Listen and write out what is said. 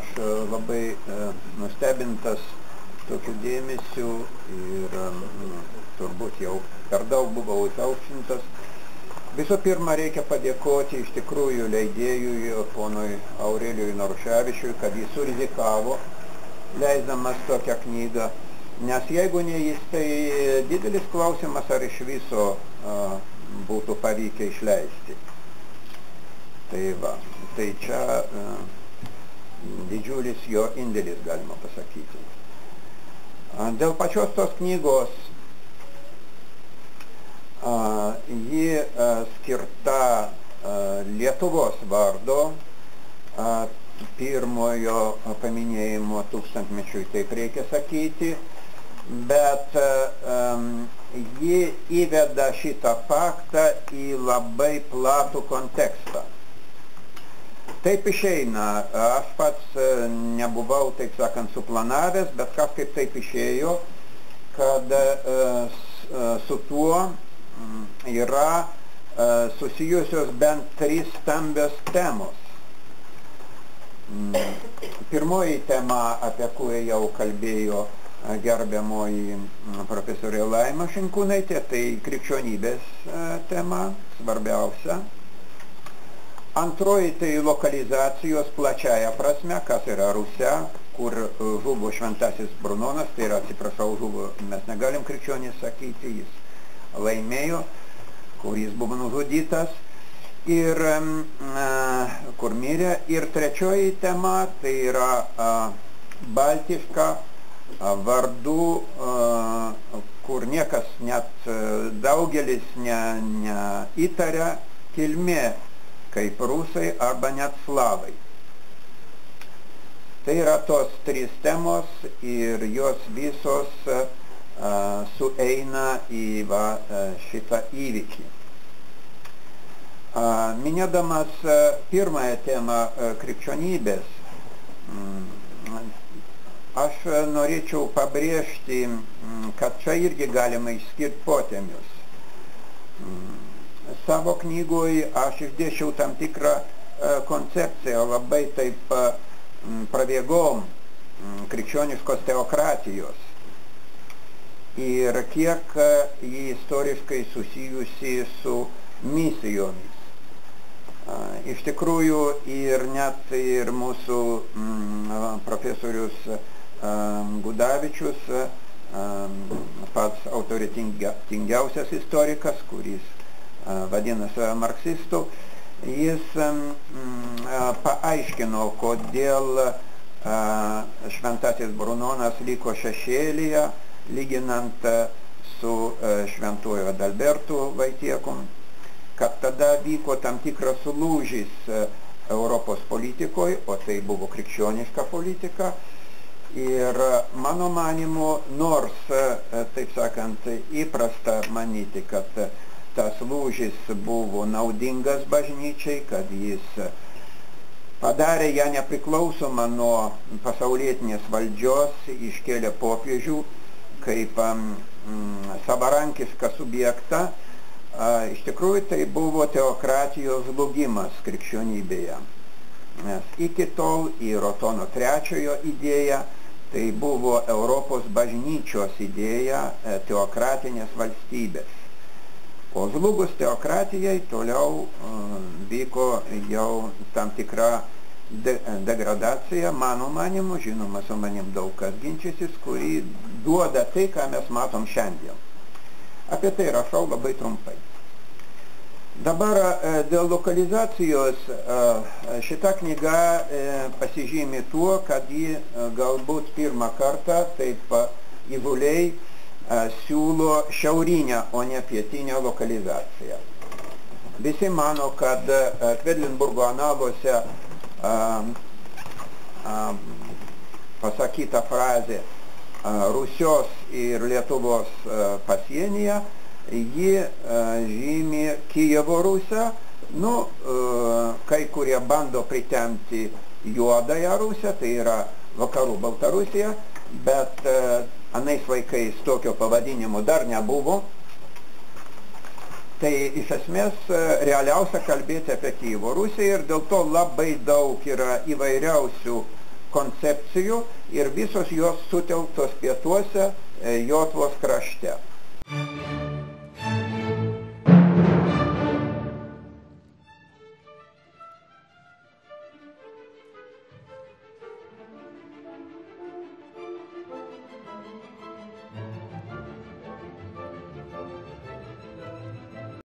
Aš labai nustebintas tokiu dėmesiu ir turbūt jau per daug buvau įaukštintas. Visų pirma, reikia padėkoti iš tikrųjų leidėjui, ponui Aurelijui Naruševičiui, kad jis surizikavo, leisdamas tokią knygą. Nes jeigu ne jis, tai didelis klausimas, ar iš viso būtų pavykę išleisti. Tai va, tai čia didžiulis jo indėlis, galima pasakyti. Dėl pačios tos knygos, ji skirta Lietuvos vardo pirmojo paminėjimo tūkstantmečiui, taip reikia sakyti, bet ji įveda šitą faktą į labai platų kontekstą. Taip išeina, aš pats nebuvau, taip sakant, suplanavęs, bet kažkaip taip išėjo, kad su tuo yra susijusios bent 3 stambios temos. Pirmoji tema, apie kurią jau kalbėjo gerbiamoji profesorė Laima Šinkūnaitė, tai krikščionybės tema, svarbiausia. Antroji tai lokalizacijos plačiaja prasme, kas yra Rusia, kur žuvo šventasis Brunonas, tai yra, atsiprašau, žuvo, mes negalim krikščionys sakyti, jis laimėjo, kur jis buvo nužudytas, ir kur mirė. Ir trečioji tema, tai yra baltiška vardų, kur niekas, net daugelis neįtaria kilmė, kaip rusai arba net slavai. Tai yra tos 3 temos ir jos visos sueina į šitą įvykį. Minėdamas pirmąją temą krikščionybės, aš norėčiau pabrėžti, kad čia irgi galima išskirti potemius. Savo knygoj aš išdėsčiau tam tikrą koncepciją, labai taip prabėgom krikščioniškos teokratijos ir kiek jį istoriškai susijusi su misijomis. Iš tikrųjų ir net ir mūsų profesorius Gudavičius, pats autoritetingiausias istorikas, kuris vadinasi marksistų, jis paaiškino, kodėl šventasis Brunonas liko šešėlyje, lyginant su šventuoju Adalbertu Vaitiekum, kad tada vyko tam tikras lūžis Europos politikoje, o tai buvo krikščioniška politika. Ir mano manimu, nors, taip sakant, įprasta manyti, kad tas lūžis buvo naudingas bažnyčiai, kad jis padarė ją nepriklausomą nuo pasaulietinės valdžios, iškėlė popiežių kaip savarankišką subjektą. Iš tikrųjų, tai buvo teokratijos žlugimas krikščionybėje. Nes iki tol ir Otono III idėja, tai buvo Europos bažnyčios idėja teokratinės valstybės. O žlugus teokratijai toliau vyko jau tam tikra degradacija, mano manimu, žinoma, su manim daug kas ginčysis, kuri duoda tai, ką mes matom šiandien. Apie tai rašau labai trumpai. Dabar dėl lokalizacijos šita knyga pasižymi tuo, kad ji galbūt pirmą kartą taip įvuliai siūlo šiaurinę, o ne pietinę lokalizaciją. Visi mano, kad Kvedlinburgo analuose pasakyta frazė Rusios ir Lietuvos pasienyje, ji žymi Kijevo Rusią. Kai kurie bando pritemti juodąją Rusią, tai yra vakarų Baltarusija, bet anais laikais tokio pavadinimo dar nebuvo. Tai iš esmės realiausia kalbėti apie Kijevo Rusiją ir dėl to labai daug yra įvairiausių koncepcijų ir visos jos sutelktos pietuose Jotvos krašte.